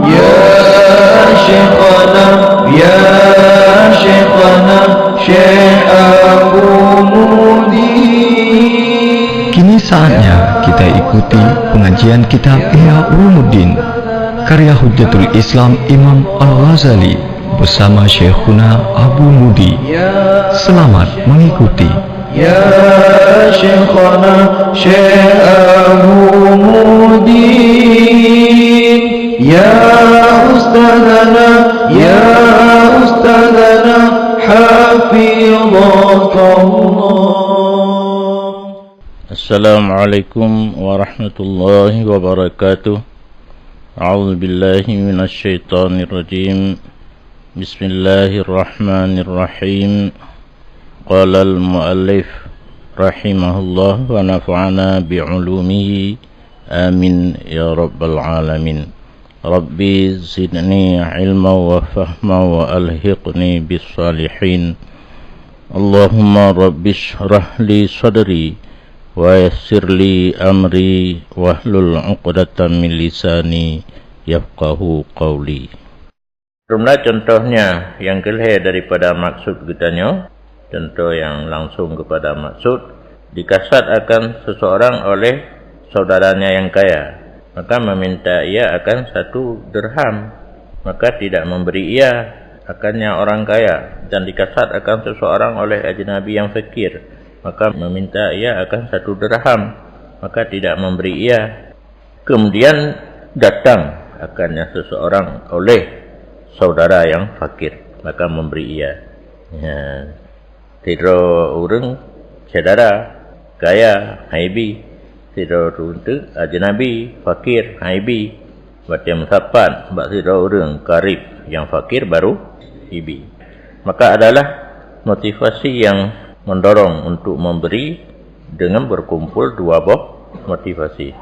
Ya Syekhana, Ya Syekhana, Syekh Abu Mudi. Kini saatnya kita ikuti pengajian kitab IHYA Ulumuddin karya Hujjatul Islam Imam Al-Ghazali bersama Syekhuna Abu Mudi. Selamat mengikuti. Ya Syekhana, Syekh Abu Mudi. Ya Ustadzana, Ya Ustadzana, Hafizakallah. Assalamualaikum warahmatullahi wabarakatuh. A'udzu billahi minasy syaithanir rajim. Bismillahirrahmanirrahim. Qala al-muallif rahimahullah wa nafa'ana bi'ulumihi amin ya rabbal alamin. Rabbi zidni ilma wa fahma wa alhiqni bis salihin. Allahumma rabbi shrah li sadri wa yassir li amri wahlul 'uqdatam min lisani yafqahu qawli. Rumlah contohnya yang kelihatan daripada maksud kitanya, contoh yang langsung kepada maksud, dikasat akan seseorang oleh saudaranya yang kaya, maka meminta ia akan 1 dirham, maka tidak memberi ia akannya orang kaya, dan dikasat akan seseorang oleh ajnabi yang fakir, maka meminta ia akan 1 dirham, maka tidak memberi ia. Kemudian datang akannya seseorang oleh saudara yang fakir, maka memberi ia. Tidak orang saudara kaya haibi, tidak orang tu ajnabi fakir haibi, baca musapat, bak tidak orang karib yang fakir baru hibi. Maka adalah motivasi yang mendorong untuk memberi dengan berkumpul 2 buah motivasi,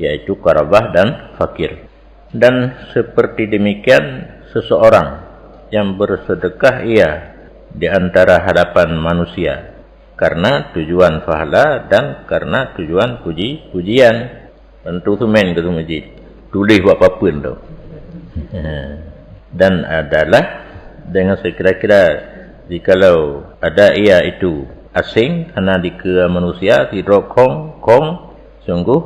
yaitu karabah dan fakir. Dan seperti demikian seseorang yang bersedekah ia di antara hadapan manusia karena tujuan pahala dan karena tujuan pujian. Tentu tu main ke masjid, tulis buat apa-apa tu. Dan adalah dengan sekira-kira jikalau ada ia itu asing kerana dikira manusia tidak kong, sungguh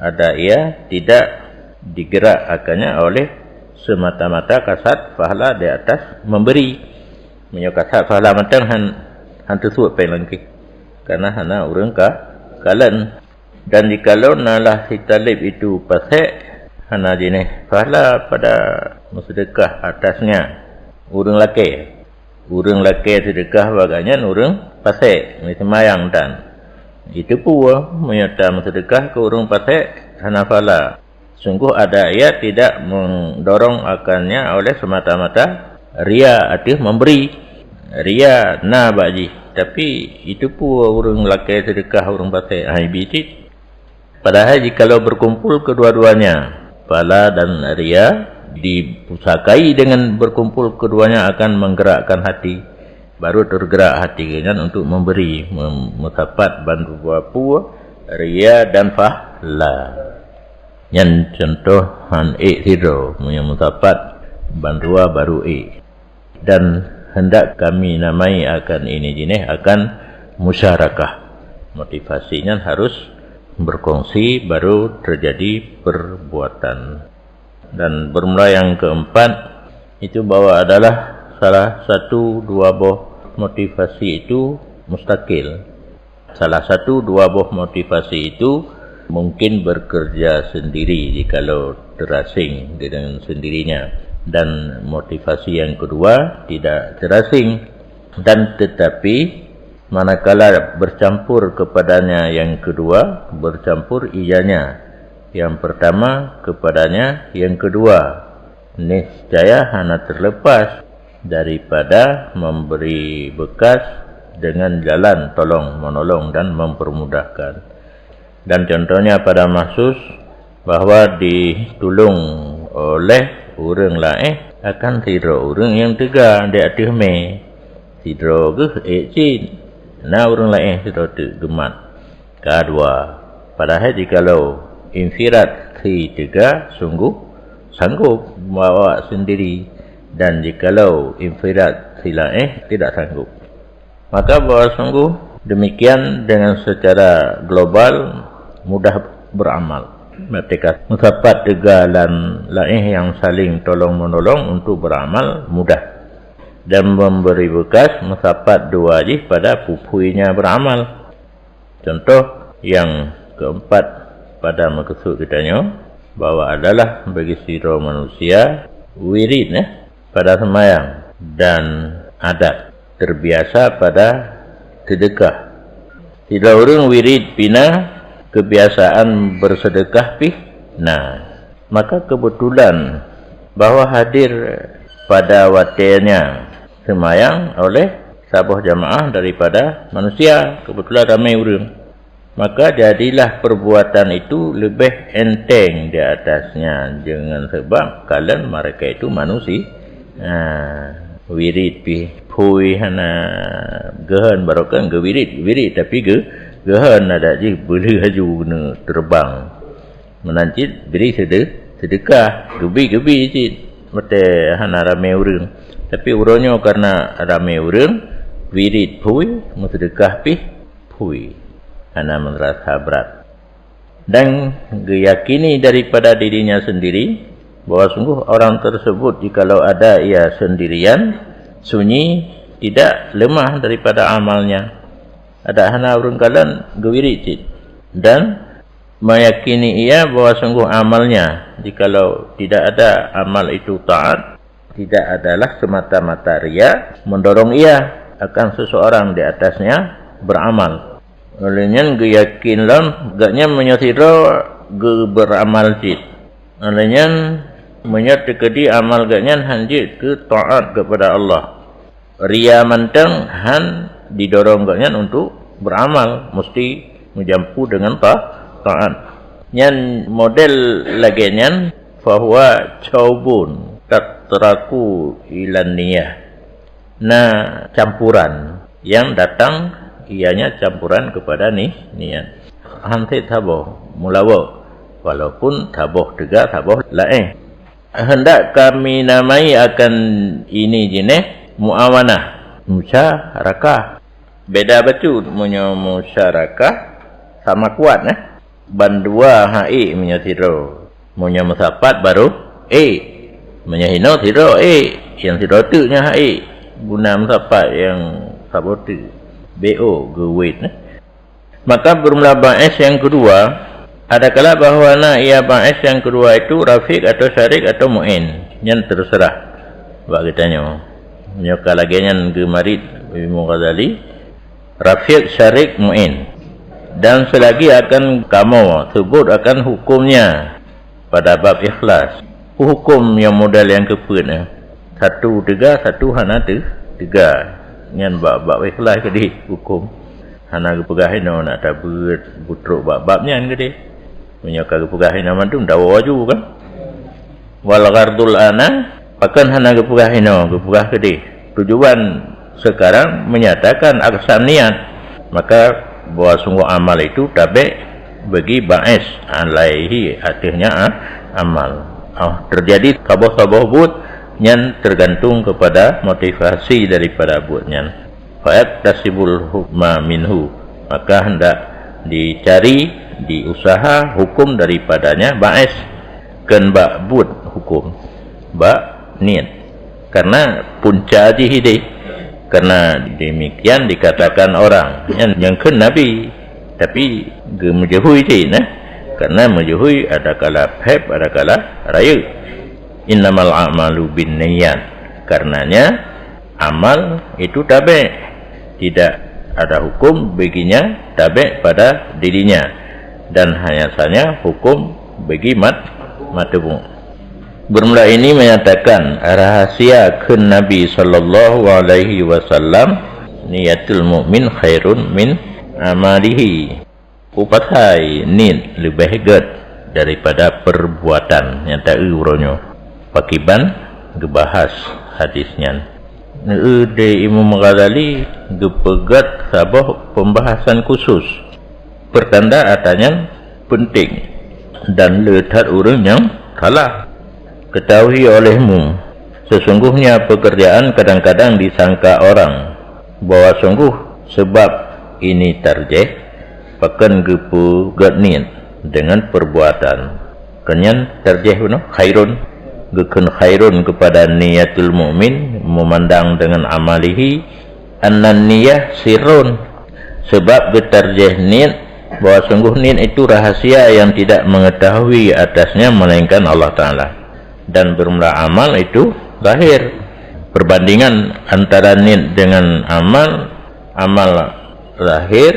ada ia tidak digerak akannya oleh semata-mata kasat pahala di atas memberi. Kasat pahala matang hantu suat lagi karena hana orang kalan. Dan jikalau nalah si talib itu pasek hana jenis pahala pada sedekah atasnya orang laki, sedekah bagainya orang pasek semayang, dan itu pula menyata sedekah ke orang pasek hana pahala. Sungguh ada ia tidak mendorong akannya oleh semata-mata ria, artinya memberi ria na baji, tapi itu pula orang laki sedekah orang pasek haibiti. Padahal jikalau berkumpul kedua-duanya, pahala dan ria, dipusakai dengan berkumpul keduanya akan menggerakkan hati, baru tergerak hati kan untuk memberi, mutapat bantu buah ria dan pahala. Yang contoh han tido punya mutapat bandua baru dan hendak kami namai akan ini jenis akan musyarakah. Motivasinya harus berkongsi baru terjadi perbuatan. Dan bermula yang keempat itu bahwa adalah salah satu 2 buah motivasi itu mustakil. Salah satu 2 buah motivasi itu mungkin bekerja sendiri jikalau terasing dengan sendirinya, dan motivasi yang kedua tidak terasing, dan tetapi manakala bercampur kepadanya yang kedua, bercampur ijanya yang pertama kepadanya yang kedua, niscaya hana terlepas daripada memberi bekas dengan jalan tolong menolong dan mempermudahkan. Dan contohnya pada mahsus bahawa ditolong oleh orang lain akan tidak orang yang tegar di atas me, tidak ke cin, nah orang lain tidak gemat. Kedua, padahal jikalau infirat si tegar sungguh sanggup bawa sendiri, dan jikalau infirad silaih tidak sanggup, maka bahawa sungguh demikian dengan secara global mudah beramal. Mereka mendapat tegalan laih yang saling tolong menolong untuk beramal mudah, dan memberi bekas mendapat dua wajib pada pupuinya beramal. Contoh yang keempat pada maksud kitanya bahawa adalah bagi siro manusia wirid pada sembahyang dan adat terbiasa pada sedekah. Tidak orang wirid pina kebiasaan bersedekah pi. Nah, maka kebetulan bahawa hadir pada waktunya sembahyang oleh sabuh jamaah daripada manusia, kebetulan ramai orang, maka jadilah perbuatan itu lebih enteng di atasnya, dengan sebab kalian mereka itu manusia. Wirid pi pui hana gehan barokan ge wirid tapi gehan ada je boleh haju guna terbang menancit beri sedekah gebi cit mate hana ramai urang, tapi uronyo karena ramai urang wirid pui sedekah pi pui hana merasa berat, dan yakini daripada dirinya sendiri bahawa sungguh orang tersebut jikalau ada ia sendirian sunyi tidak lemah daripada amalnya. Ada hana urang kalan gewirid cit, dan meyakini ia bahawa sungguh amalnya jikalau tidak ada amal itu taat, tidak adalah semata-mata riya mendorong ia akan seseorang di atasnya beramal. Olehnya geyakin lan gaknya menyatiro beramal cit. Olehnya menyatakan amal gaknya hanjit ke taat kepada Allah. Riya mantang han didorong gaknya untuk beramal, mesti menjampu dengan taat. Yang model laginya fahuwa caubun tatraku ilan niyah. Nah, campuran yang datang ianya campuran kepada niat. Hantai taboh mulawa, walaupun taboh tegak taboh lain. Hendak kami namai akan ini jenis muawanah, musyarakah. Beda betul punya musyarakah sama kuat bandua hai menyatiro punya musapat baru menyahino tiro yang tiro tu nya hai guna musapat yang sabotu BO gewit. Maka bermula ba'is yang kedua, ada kala bahawa ia ba'is yang kedua itu rafiq atau syarik atau mu'in, yang terserah bagi tanya menyuka lagi yang gemarit Imam Ghazali rafiq syarik mu'in, dan selagi akan kamu sebut akan hukumnya pada bab ikhlas. Hukum yang modal yang kepunya satu tiga satu hana tiga yang bab ikhlas kedi hukum hana kepegahin nak tabut butruk bab-babnya kedi menyuka kepegahin aman tu dawa ju kan wal ghardul ana akan hana kepegahin kepegah kedi tujuan sekarang menyatakan aksan niat, maka bahawa sungguh amal itu tabe bagi ba'is alaihi artinya amal. Terjadi taboh-taboh buat yang tergantung kepada motivasi daripada buatnya. Fa'at tasibul hukma minhu, maka hendak dicari diusaha hukum daripadanya ba'is ken ba' buat hukum ba' niat, karena punca jihidi. Karena demikian dikatakan orang yang ke Nabi, tapi gemujuhui je karena mujuhui ada kala pheb ada kala raya. Innamal a'malu bin niyyat, karenanya amal itu tabe, tidak ada hukum baginya tabe pada dirinya, dan hanya saja hukum bagi matbu. Bermula ini menyatakan rahasia ke Nabi sallallahu alaihi wasallam niatul mukmin khairun min amalihi. Upatai niat lebih hebat daripada perbuatan yang tak uronyo. Pakiban gebahas hadisnya. De Imam Ghazali gepegat sabah pembahasan khusus. Pertanda adanya penting dan letak orang yang salah. ketahui olehmu, sesungguhnya pekerjaan kadang-kadang disangka orang bahwa sungguh sebab ini tarjih pakan gepu gatniat dengan perbuatan kenyan tarjih khairun gekun khairun kepada niatul mukmin memandang dengan amalihi annan niyah sirrun, sebab bertarjih niat bahwa sungguh niat itu rahasia yang tidak mengetahui atasnya melainkan Allah Ta'ala, dan bermula amal itu zahir. Perbandingan antara niat dengan amal zahir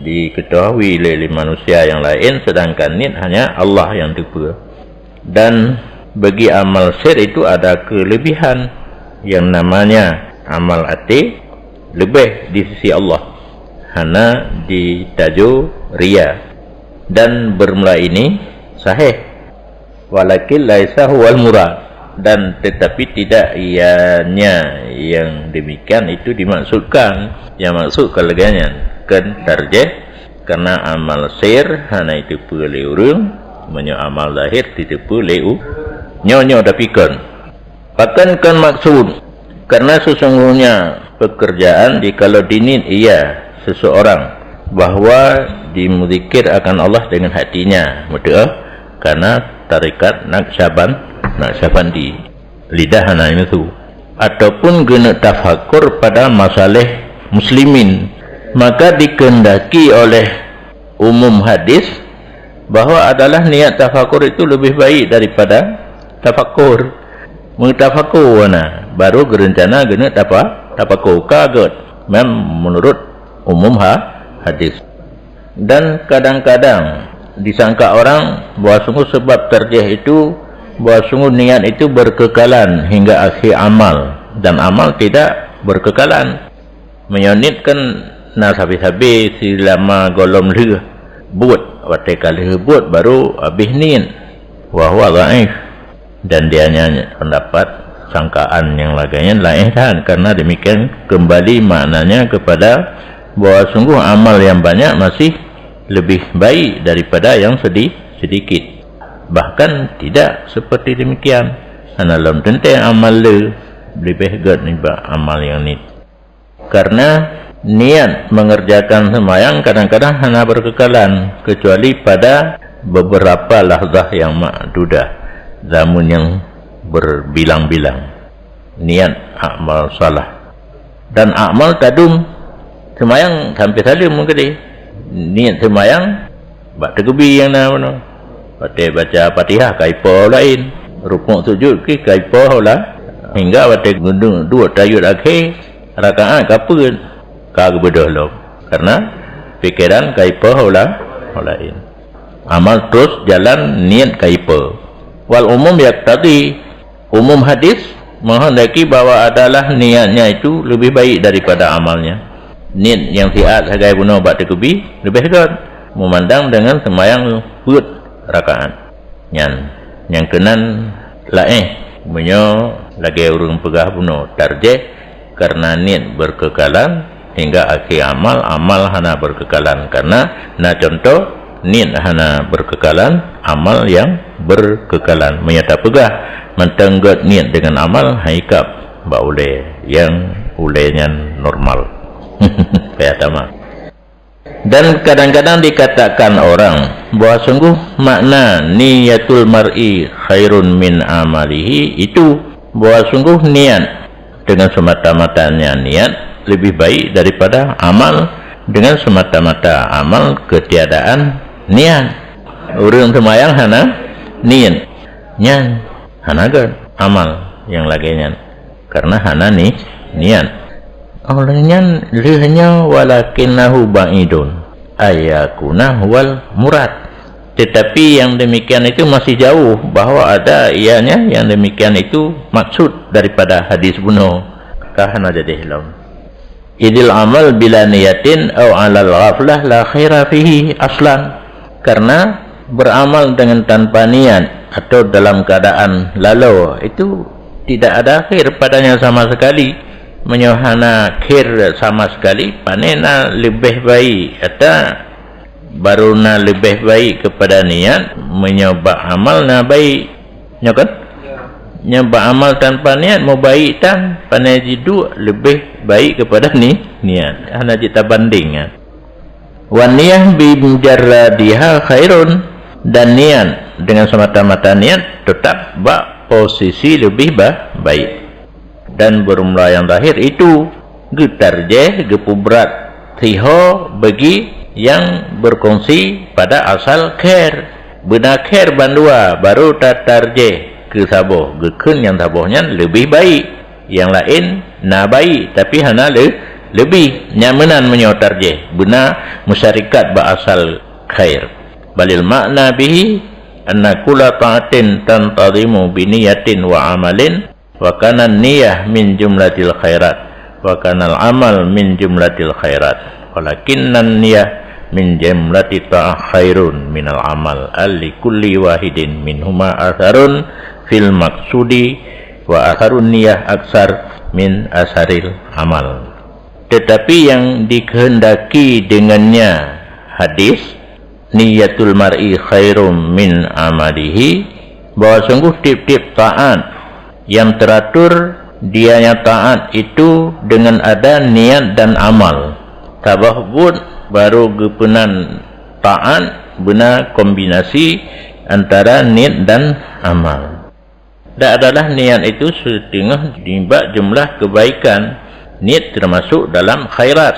diketahui oleh manusia yang lain, sedangkan niat hanya Allah yang tahu. Dan bagi amal sir itu ada kelebihan yang namanya amal hati lebih di sisi Allah, hana ditaju Raya, dan bermula ini sahih walakin laisa huwal murad, dan tetapi tidak ianya yang demikian itu dimaksudkan. Yang maksud kelegannya kan tarjih karena amal sir hana itu boleh urung menyo amal lahir tidak boleh nyonya dapikan bahkan kan maksud karena sesungguhnya pekerjaan jikalau dinit ia seseorang bahwa dimuzikir akan Allah dengan hatinya mudah karena tarikat Naqsyabandi lidah anak itu, ataupun guna tafakur pada masalah muslimin, maka dikehendaki oleh umum hadis bahwa adalah niat tafakur itu lebih baik daripada tafakur. Mengtafakur baru gerencana guna tafakur kaget menurut umum hadis. Dan kadang-kadang disangka orang bahwa sungguh sebab tarjih itu bahwa sungguh niat itu berkekalan hingga akhir amal, dan amal tidak berkekalan. Menyonitkan habis-habis selama golom leh buat waktu kali buat baru habis niat wahwa dhaif, dan dia hanya pendapat sangkaan yang laganya lain kan. Karena demikian kembali maknanya kepada bahwa sungguh amal yang banyak masih lebih baik daripada yang sedikit. Bahkan tidak seperti demikian, analam tentang amal lebih gad niba amal yang ni. Karena niat mengerjakan sembahyang kadang-kadang hanya berkekalan kecuali pada beberapa lahzah yang ma'dudah, zaman yang berbilang-bilang. Niat amal salah dan amal tadum sembahyang sampai salim mungkin niat sembahyang bak tegubi yang nama baca Fatihah kaipo lain, rukuk sujud ke kaipo lah, hingga baca gunung dua tayud akhir rakaat kapun kag bedoh karena fikiran kaipo lain. Amal terus jalan niat kaipo. Wal umum tadi umum hadis menghendaki bahwa adalah niatnya itu lebih baik daripada amalnya. Niat yang siat sebagai guna bak tegubi lebih baik memandang dengan sembahyang put rakaat yang kenan menyo lagi urung pegah bunuh tarjih karena niat berkekalan hingga akhir amal hana berkekalan. Karena contoh niat hana berkekalan, amal yang berkekalan menyata pegah mentenggat niat dengan amal haikap ba uleh yang ulehnya normal kayak tamak. Dan kadang-kadang dikatakan orang bahwa sungguh makna niyatul mar'i khairun min amalihi itu bahwa sungguh niat dengan semata-matanya niat lebih baik daripada amal dengan semata-mata amal ketiadaan niat. Urang sembahyang hana niat nyan hana gad amal yang laginya karena hana niat. Olehnya lihnya walakinahu ba'idun ayakuna wal murad. Tetapi yang demikian itu masih jauh bahwa ada ianya yang demikian itu maksud daripada hadis bunuh kahana jadi hilang. Idil amal bila niyatin au alal ghaflah la khaira fihi aslan. Karena beramal dengan tanpa niat atau dalam keadaan lalu itu tidak ada akhir padanya sama sekali. Menyohana kir sama sekali panena lebih baik atau baruna lebih baik kepada niat menyoba amal na baik nyakan yang beramal tanpa niat mau baik tan pandai jidu lebih baik kepada niat. Hana kita banding ya. Wa niyah bi mujarradiha khairun, dan niat dengan semata-mata niat tetap posisi lebih baik. Dan bermula yang terakhir itu getarjeh gepubrat tiho bagi yang berkongsi pada asal khair. Benar khair bandua baru tatarjeh ke saboh gekun yang sabohnya lebih baik, yang lain na baik tapi hana lebih nyamanan menyotarjeh benar musyarikat asal khair. Balil makna bihi anna kula ta'atin tantadimu biniyatin wa amalin wa kana niyah min jumlatil khairat wa kana al-amal min jumlatil khairat walakinna niyah min jumlati ta'ah khairun minal amal alli kulli wahidin minhuma atharun fil maksudi wa atharun niyah aksar min asaril amal. Tetapi yang dikehendaki dengannya hadis niyatul mar'i khairum min amalihi, bahwa sungguh tip-tip taat yang teratur dianya taat itu dengan ada niat dan amal. Tabahbud baru gepenan taat benar kombinasi antara niat dan amal. Dan adalah niat itu setengah dibak jumlah kebaikan. Niat termasuk dalam khairat,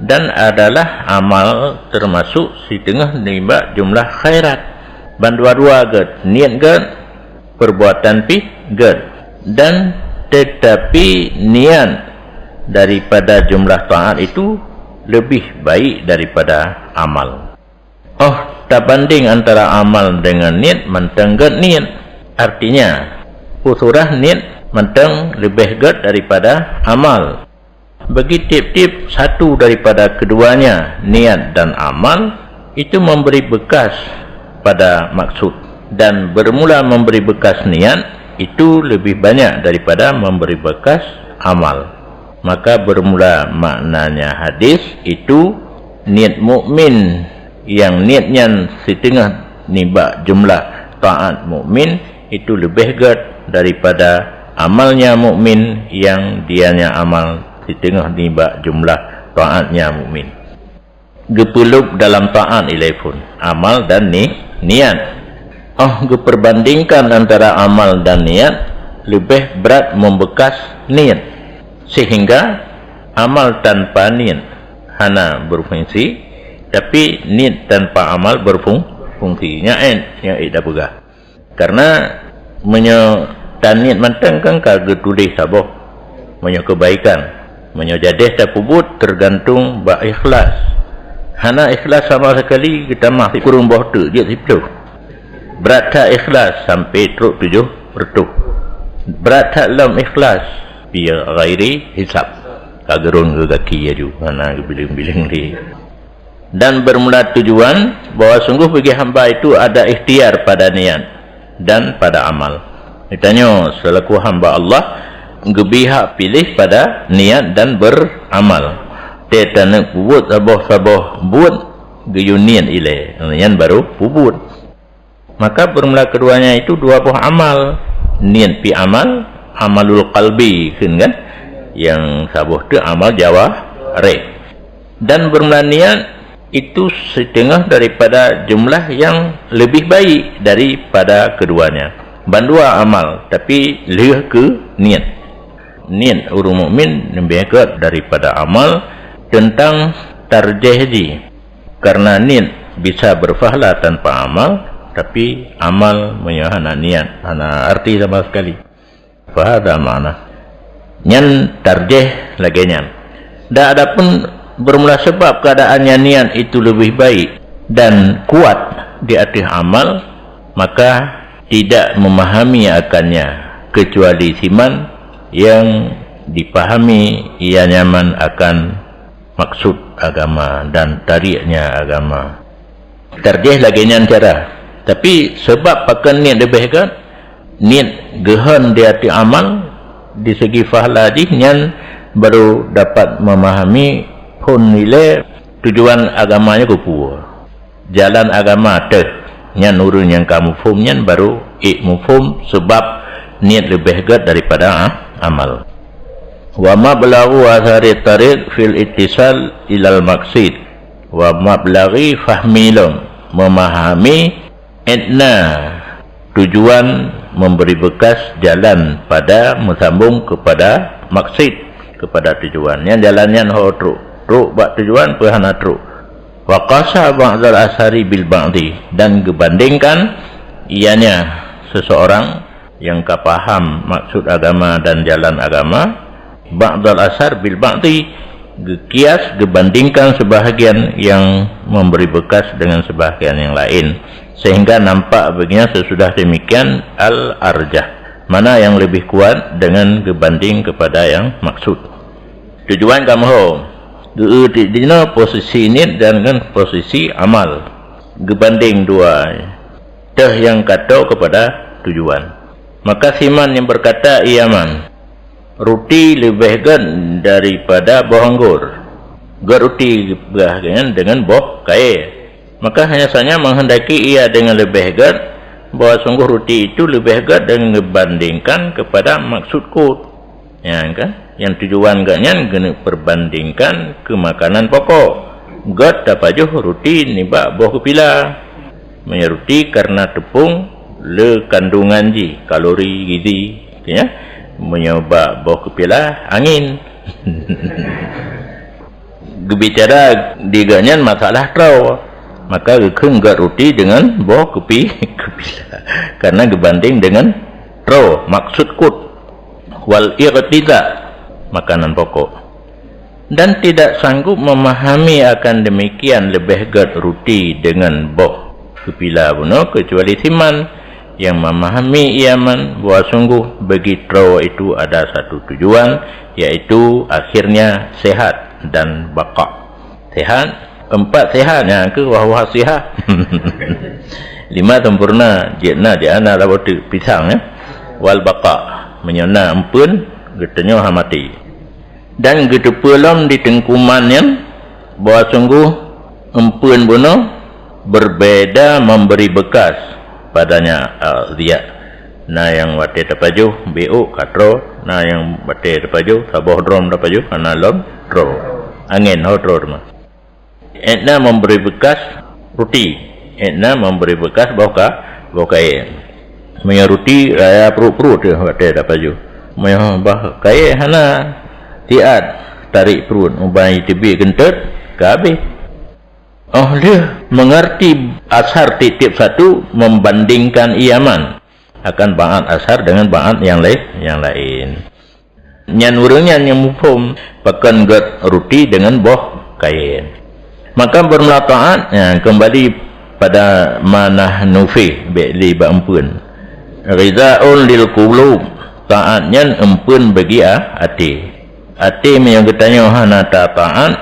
dan adalah amal termasuk setengah dibak jumlah khairat. Bandua-dua ged, niat ged, perbuatan pi ged. Dan tetapi niat daripada jumlah taat itu lebih baik daripada amal. Oh, tak banding antara amal dengan niat, mentang ged niat. Artinya usurah niat mentang lebih ged daripada amal. Bagi tip-tip satu daripada keduanya, niat dan amal, itu memberi bekas pada maksud, dan bermula memberi bekas niat itu lebih banyak daripada memberi bekas amal. Maka bermula maknanya hadis itu niat mukmin yang niatnya setengah nibak jumlah taat mukmin itu lebih ged daripada amalnya mukmin yang dianya amal setengah nibak jumlah taatnya mukmin. Gepeluk dalam taat ilaifun amal dan niat. Geperbandingkan antara amal dan niat lebih berat membekas niat, sehingga amal tanpa niat hana berfungsi, tapi niat tanpa amal berfungsi. Yang ida pegah. Karena tanit mantang kan kagak tulis saboh menyo kebaikan, menyo jadeh tapubut tergantung ba ikhlas. Hana ikhlas sama sekali kita masih kurang bawah tu dia 10. Berat tak ikhlas sampai teruk 7%. Berat tak lam ikhlas biar ghairi hisab. Kagerun ke kaki aju hana biling-biling di. Dan bermula tujuan bahwa sungguh bagi hamba itu ada ikhtiar pada niat dan pada amal. Ditanya selaku hamba Allah gebihak pilih pada niat dan beramal. Dia nak buat sabah buat geyunian ile, yang baru buat. Maka bermula keduanya itu dua buah amal, niat pi amal, amalul qalbi kan, yang sabah tu amal jawarih. Dan bermula niat itu setengah daripada jumlah yang lebih baik daripada keduanya. Bandua amal tapi lebih ke niat. Niat orang mukmin lebih kuat daripada amal tentang tarjih. Karena niat bisa berpahala tanpa amal, tapi amal menyahana niat hana arti sama sekali. Fahada makna. Nyan tarjih lagi nyan. Dan adapun bermula sebab keadaannya niat itu lebih baik dan kuat di atas amal, maka tidak memahami akannya kecuali siman yang dipahami ia nyaman akan maksud agama dan tariknya agama. Tarjih lagi nyan cara. Tapi sebab pakai niat lebih kan, niat gehan di atas amal di segi pahala nyan baru dapat memahami pun nilai tujuan agamanya kupu. Jalan agama tu nyan urun yang kamu faham nyan baru mufhum sebab niat lebih hebat daripada amal. Wa mablaghu athari tariq fil ittisal ilal maqsid wa mablaghi fahmilum, memahami etna tujuan memberi bekas jalan pada mesambung kepada maksud, kepada tujuan. Yang jalannya ho truk bak tujuan perhana truk. Wa qasa ba'dal asari bil ba'di, dan gebandingkan ianya seseorang yang kapaham maksud agama dan jalan agama, ba'dal asar bil ba'di, kias gebandingkan sebahagian yang memberi bekas dengan sebahagian yang lain, sehingga nampak baginya sesudah demikian al-arjah, mana yang lebih kuat dengan gebanding kepada yang maksud. Tujuan kamu ho dina posisi ini dan dengan posisi amal, gebanding dua dah yang kata kepada tujuan. Maka siman yang berkata iaman roti lebih gan daripada buah anggur, roti dengan buah kail, maka hanya saja menghendaki ia dengan lebih gan bahwa sungguh roti itu lebih gan dengan dibandingkan kepada maksudku, ya kan? Yang tujuan ganyan kena perbandingkan ke makanan pokok. God tapajuh roti nibak buah kepila, menyeruti karena tepung le kandungan ji kalori gizi, ya, menyoba buah kepila angin. Bicara diganyan masalah trau, maka kenggat roti dengan buah kepila karena dibanding dengan trau maksud kut wal iqtiza, makanan pokok, dan tidak sanggup memahami akan demikian lebih gad roti dengan buah kepila buno kecuali siman yang memahami iaman bahwa sungguh bagi trau itu ada satu tujuan, yaitu akhirnya sehat dan baqa. Sehat, 4 sehat yang ke wahwa sihat. 5 sempurna, jana labot pisang ya. Wal baqa, menyona empun getanya mati. Dan gitu pelam di tengkumannya bahwa sungguh empun buno berbeda memberi bekas padanya dia. Nah yang wate tapajuh BU katro, nah yang wate tapajuh saboh drom tapajuh analom tro angin hodro mah. Etna memberi bekas roti, etna memberi bekas bau kain. Menyeruti raya perut dia wate tapajuh. Bah kain hana tiat tarik perut ubai tebi kentut ke habis. Oh dia mengerti asar titip satu membandingkan iaman akan ba'at asar dengan ba'at yang lain. Nyan urangnya yang mufhum pakan gat roti dengan boh kain. Maka bermelataat kembali pada manah nufi be'li ba'ampun. Rizaun lil qulub, taatnya empun bagi ati yang ketanya hana taat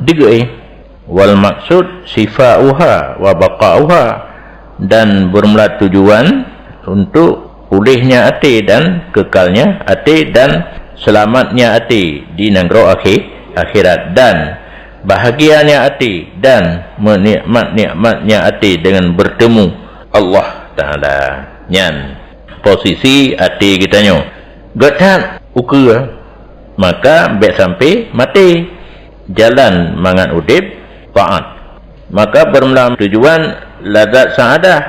digai wal maksud sifauha wa baqauha, dan bermula tujuan untuk pulihnya ati dan kekalnya ati dan selamatnya ati di negara akhirat, dan bahagianya ati dan menikmatnya ati dengan bertemu Allah Ta'ala. Nyan posisi ati kitanya gatat ukur, maka baik sampai mati jalan mangan udip taat, maka bermula tujuan lazat saadah,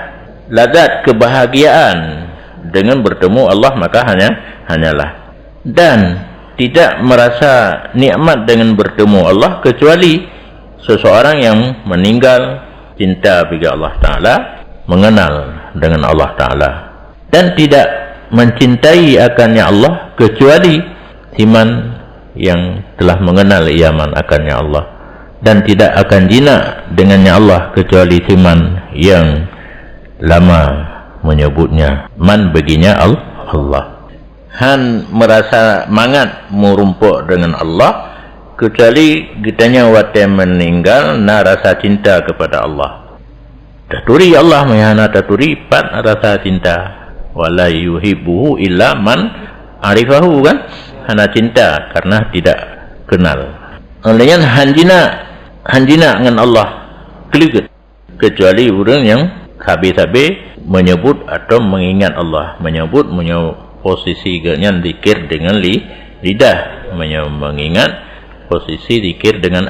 lazat kebahagiaan dengan bertemu Allah, maka hanyalah, dan tidak merasa nikmat dengan bertemu Allah kecuali seseorang yang meninggal cinta bagi Allah Ta'ala, mengenal dengan Allah Ta'ala, dan tidak mencintai akannya Allah kecuali iman yang telah mengenal iaman akannya Allah, dan tidak akan jinak dengannya Allah kecuali iman yang lama menyebutnya man baginya Allah. Han merasa mangat merumpuk dengan Allah kecuali kitanya wate meninggal na rasa cinta kepada Allah. Taturi Allah mayana taturi pat rasa cinta, wala yuhibbuhu illa man arifahu, kan? Hana cinta karena tidak kenal. Olehnya hanjina dengan Allah keliget, kecuali orang yang sabi-sabi menyebut atau mengingat Allah, menyebut posisi ganya zikir dengan lidah, mengingat posisi zikir dengan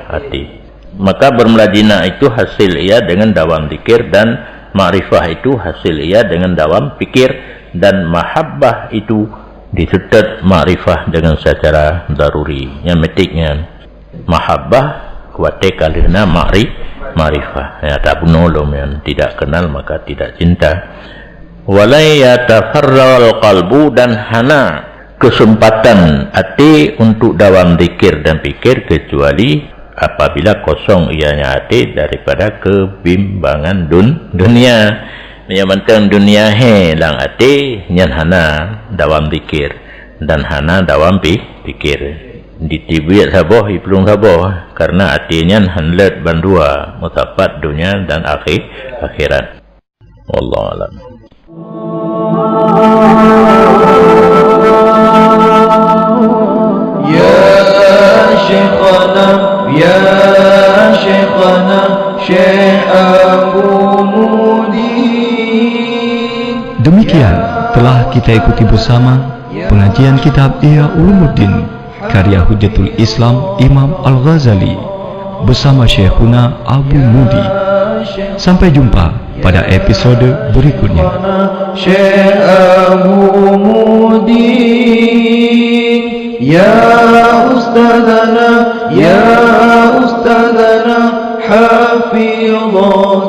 hati. Maka bermelajina itu hasil ia dengan dawam zikir, dan ma'rifah itu hasil ia dengan dawam fikir, dan mahabbah itu dituntut ma'rifah dengan secara daruri. Yang metiknya mahabbah kuatek kalina ma'rifah. Ya, tak penolong yang tidak kenal maka tidak cinta. Walai yatafarral qalbu, dan hana kesempatan hati untuk dawam zikir dan fikir kecuali apabila kosong ianya hati daripada kebimbangan dunia. Yang penting dunia lang hati nyan hana dawam zikir dan hana dawam fikir. Ditibuyat saboh iplung saboh karena hatinya hanlet bandua mutafat dunia dan akhirat. Wallahu a'lam. Ya Syekhana, Ya Syekhana, Syekh Abu Mudi. Demikian telah kita ikuti bersama pengajian kitab IHYA Ulumuddin karya Hujjatul Islam Imam Al-Ghazali bersama Syekhuna Abu Mudi. Sampai jumpa pada episode berikutnya. Syekh Abu Mudi, Ya Ustadzana, Ya Ustadzana, Hafizallah.